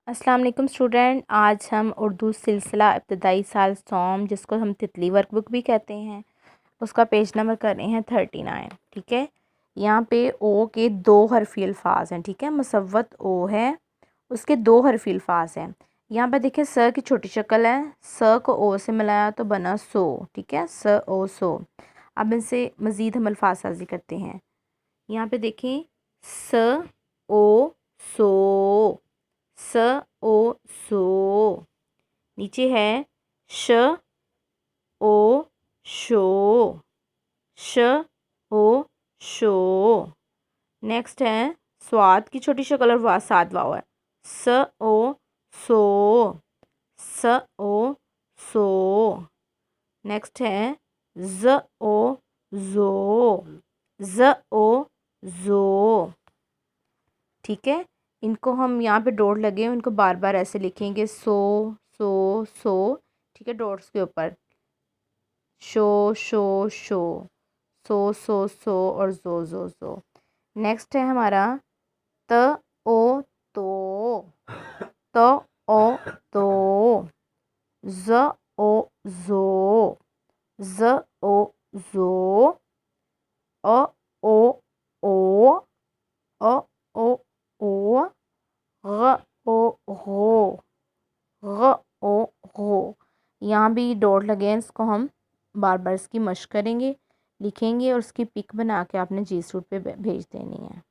अस्सलाम वालेकुम स्टूडेंट। आज हम उर्दू सिलसिला इब्तदाई साल सौम, जिसको हम तितली वर्कबुक भी कहते हैं, उसका पेज नंबर कर रहे हैं 39। ठीक है, यहाँ पे ओ के दो हरफी अल्फाज हैं। ठीक है, मुसव्वत ओ है, उसके दो हरफी अल्फाज हैं। यहाँ पे देखिए स की छोटी शक्ल है, स को ओ से मिलाया तो बना सो। ठीक है, स ओ सो। अब इनसे मज़ीद हम अल्फाज साजी करते हैं। यहाँ पे देखें, स ओ सो, स ओ सो। नीचे है श ओ शो, श ओ शो। नेक्स्ट है स्वाद की छोटी शक्ल और वाव साद वाव है, स ओ सो, स ओ सो। नेक्स्ट है ज ओ जो, ज ओ जो। ठीक है, इनको हम यहाँ पे डॉट लगे हैं, इनको बार बार ऐसे लिखेंगे, सो सो सो। ठीक है, डॉट्स के ऊपर शो शो शो, सो सो और जो। नेक्स्ट है हमारा त ओ तो, त ओ तो, ज ओ जो, ज ओ जो, अ ओ ओ, अ ओ ओ, ग ओ गो, ग ओ गो। यहाँ भी डॉट लगे हैं, इसको हम बार बार इसकी मशक करेंगे, लिखेंगे और उसकी पिक बना के आपने जी सूट पे भेज देनी है।